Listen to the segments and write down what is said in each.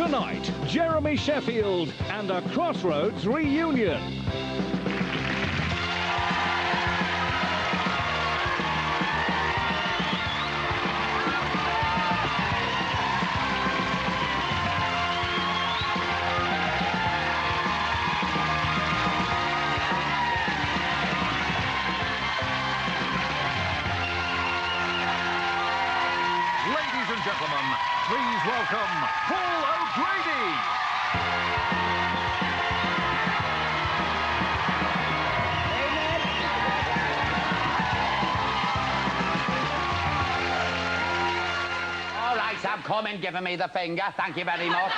Tonight, Jeremy Sheffield and a Crossroads reunion. Ladies and gentlemen, please welcome Paul O'Grady. All right, I'm coming, giving me the finger. Thank you very much.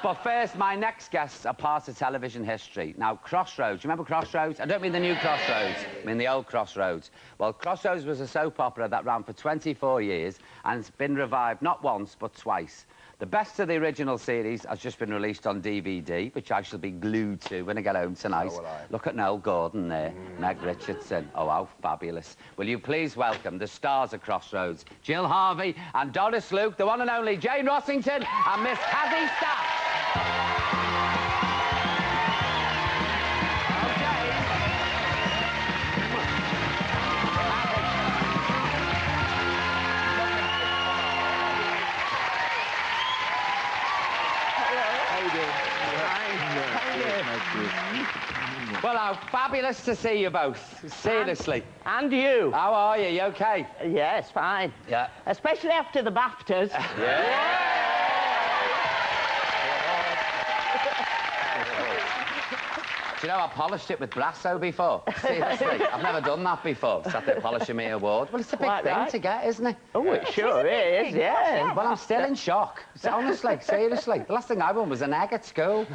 But first, my next guests are part of television history. Now, Crossroads, you remember Crossroads? I don't mean the new Crossroads, I mean the old Crossroads. Well, Crossroads was a soap opera that ran for 24 years and it's been revived not once, but twice. The best of the original series has just been released on DVD, which I shall be glued to when I get home tonight. So will I. Look at Noel Gordon there, Meg Richardson. Oh, how fabulous. Will you please welcome the stars of Crossroads, Jill Harvey and Doris Luke, the one and only Jane Rossington and Miss Cassie Staff. Well, how fabulous to see you both. Seriously. And you. How are you? You okay? Yes, fine. Yeah. Especially after the BAFTAs. Do you know, I polished it with Brasso before. Seriously, I've never done that before. Sat there polishing my award. Well, it's a big Quite thing right. to get, isn't it? Oh, it sure is, yeah. Well, I'm still in shock. Honestly, seriously. The last thing I won was an egg at school.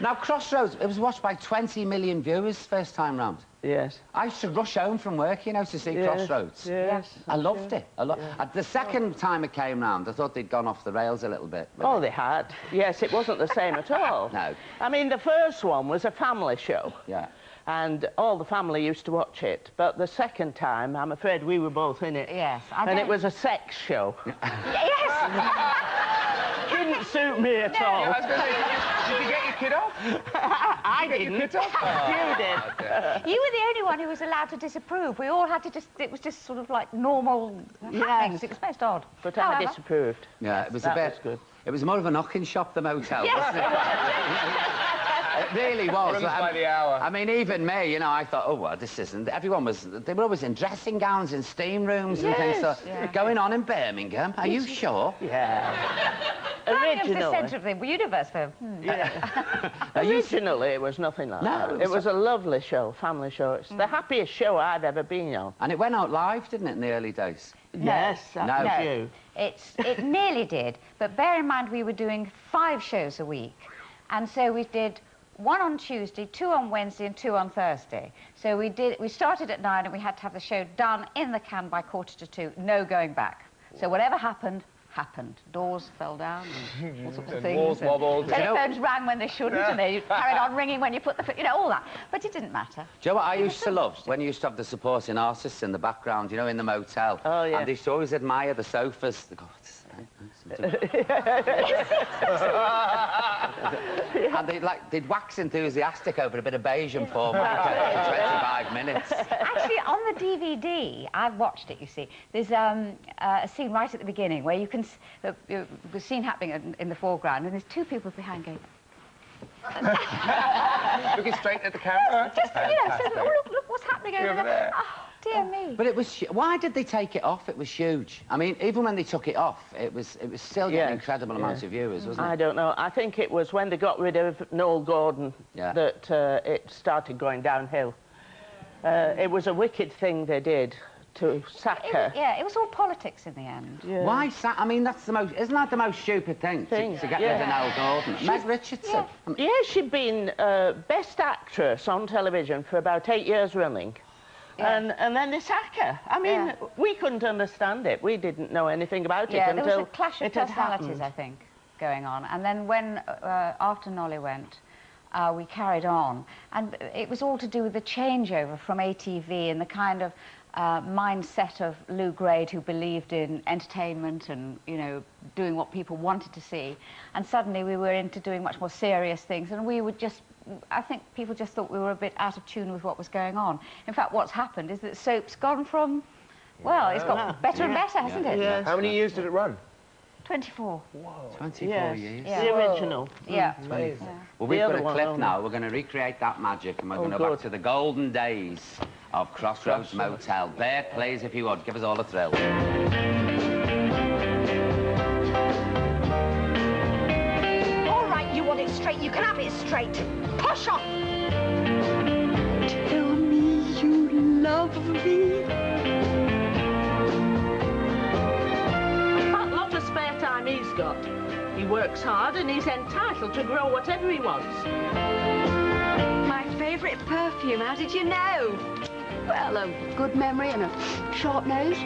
Now, Crossroads, it was watched by 20 million viewers first time round. Yes. I used to rush home from work, you know, to see Yes, Crossroads. yes, I loved it. The second time it came round, I thought they'd gone off the rails a little bit. Oh, they had. Yes, it wasn't the same at all. No. I mean, the first one was a family show. Yeah. And all the family used to watch it. But the second time, I'm afraid we were both in it. Yes. And it was a sex show. Yes! Didn't suit me at all. I was going to say, did you get your kid off? I didn't. Your kid off? You did. You were the only one who was allowed to disapprove. We all had to just... It was just sort of like normal happenings. It was most odd. But However, I disapproved. Yeah, it was That a bit... was good. It was more of a knocking shop, the motel, Yes. wasn't it? It really was. Runs by the hour. I mean, even me, you know, I thought, oh, well, this isn't... Everyone was... They were always in dressing gowns in steam rooms and things. So, going on in Birmingham, are you sure? Yeah. Birmingham's the Originally. centre of the universe for... Originally, it was nothing like that. It was a lovely show, family show. It's the happiest show I've ever been on. And it went out live, didn't it, in the early days? Yes, that was you. It nearly did, but bear in mind we were doing 5 shows a week. And so we did 1 on Tuesday, 2 on Wednesday and 2 on Thursday. So we started at 9 and we had to have the show done in the can by 1:45, no going back. So whatever happened, happened. Doors fell down and all sorts of things. Walls wobbled. Telephones rang when they shouldn't and they carried on ringing when you put the... You know, all that. But it didn't matter. Do you know what I used to love? When you used to have the supporting artists in the background, you know, in the motel. Oh, yeah. And they used to always admire the sofas. They go, and they'd wax enthusiastic over a bit of beige and pour makeup in 25 minutes. Actually, on the DVD, I've watched it, you see, there's a scene right at the beginning where you can... the scene happening in the foreground, and there's 2 people behind going... Looking straight at the camera. Just, you know, so, oh, look what's happening over there. Oh, dear me. But it was... Why did they take it off? It was huge. I mean, even when they took it off, it was still getting incredible amounts of viewers, wasn't it? I don't know. I think it was when they got rid of Noel Gordon that it started going downhill. It was a wicked thing they did to sack her. Yeah, it was all politics in the end. Yeah. Why sack? I mean, that's the most... Isn't that the most stupid thing? To get rid of Noel Gordon? Meg Richardson. Yeah, she'd been Best Actress on television for about 8 years running. Yeah. And then they sack her. I mean, we couldn't understand it. We didn't know anything about it until there was a clash of personalities, happened. I think, going on. And then when, after Nolly went, we carried on. And it was all to do with the changeover from ATV and the kind of mindset of Lou Grade, who believed in entertainment and, you know, doing what people wanted to see. And suddenly we were into doing much more serious things, and we would just, I think people just thought we were a bit out of tune with what was going on. In fact, what's happened is that soap's gone from, well, it's got better and better, hasn't it? Yeah. How many years did it run? 24. Whoa. 24 years. Yeah. The original. Yeah. Amazing. Yeah. Well, we've The got a other one, clip oh, now. We're going to recreate that magic, and we're going to go good. back to the golden days of Crossroads Motel. Bear, please, if you would, give us all a thrill. All right, you want it straight, you can have it straight. Push off! Tell me you love me. That lot of spare time he's got. He works hard and he's entitled to grow whatever he wants. My favourite perfume, how did you know? Well, a good memory and a short nose.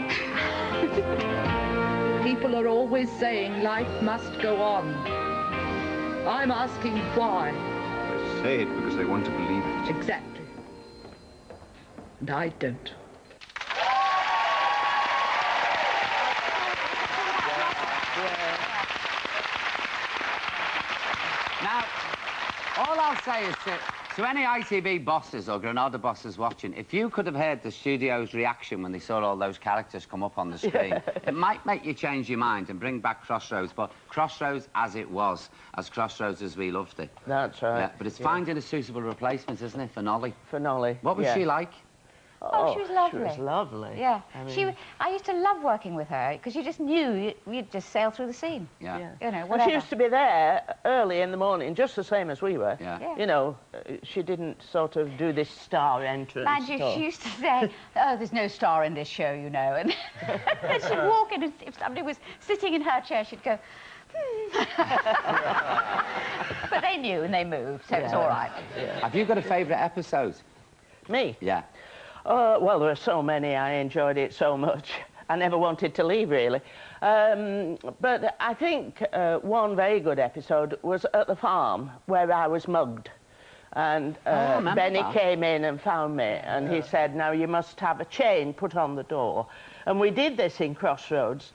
People are always saying life must go on. I'm asking why. They say it because they want to believe it. Exactly. And I don't. Now, all I'll say is to any ITV bosses or Granada bosses watching, if you could have heard the studio's reaction when they saw all those characters come up on the screen, it might make you change your mind and bring back Crossroads, but Crossroads as it was, as Crossroads as we loved it. That's right. Yeah, but it's finding a suitable replacement, isn't it, for Nolly? For Nolly. What was she like? Oh, she was lovely. She was lovely. Yeah. I mean, I used to love working with her, because you just knew you'd just sail through the scene. Yeah. You know, and whatever. she used to be there early in the morning, just the same as we were. Yeah. Yeah. You know, she didn't sort of do this star entrance. Mind you, stuff. she used to say, oh, there's no star in this show, you know. And then she'd walk in, and if somebody was sitting in her chair, she'd go, But they knew and they moved, so it was all right. Yeah. Have you got a favourite episode? Me? Yeah. Well, there were so many. I enjoyed it so much. I never wanted to leave, really. But I think one very good episode was at the farm, where I was mugged. And Benny came in and found me, and he said, now you must have a chain put on the door. And we did this in Crossroads,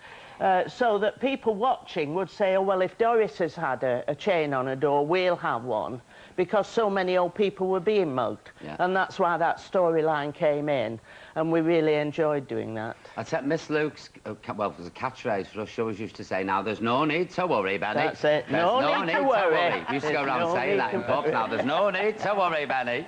so that people watching would say, oh, well, if Doris has had a chain on a door, we'll have one, because so many old people were being mugged. Yeah. And that's why that storyline came in, and we really enjoyed doing that. I'd say Miss Luke's, well, it was a catchphrase for us. She always used to say, now, there's no need to worry, Benny. That's it. There's No need to worry. We used to go There's around no saying need that to in pubs. worry. Now, there's no need to worry, Benny.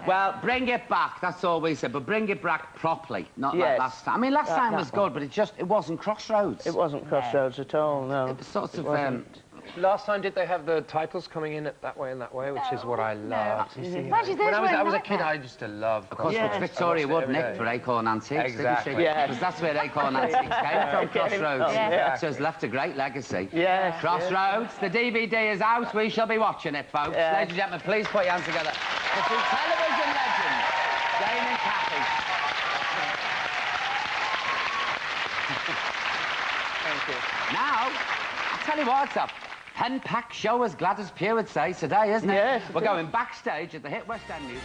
Well, bring it back, that's all we said, but bring it back properly, not like Yes. last time. I mean, last time was that one. good, but it wasn't Crossroads. It wasn't Crossroads at all, no. It was sort of, wasn't. Last time, did they have the titles coming in at that way and that way, which is what I loved. You see, Mind you, when those I was were a kid, like I used to love. Of course, Yes. but Victoria would every nick day. for Acorn Antiques, Exactly. didn't she? Yes. Because that's where Acorn Antiques came from, Crossroads. Yeah. So it's left a great legacy. Yes. Crossroads, the DVD is out. We shall be watching it, folks. Yes. Ladies and gentlemen, please put your hands together for two television legends, Jane and Kathy. Thank you. Now, I'll tell you what, it's a pen-packed show, as Gladys Pugh would say today, isn't it? Yes, it We're is. going backstage at the Hit West End Music.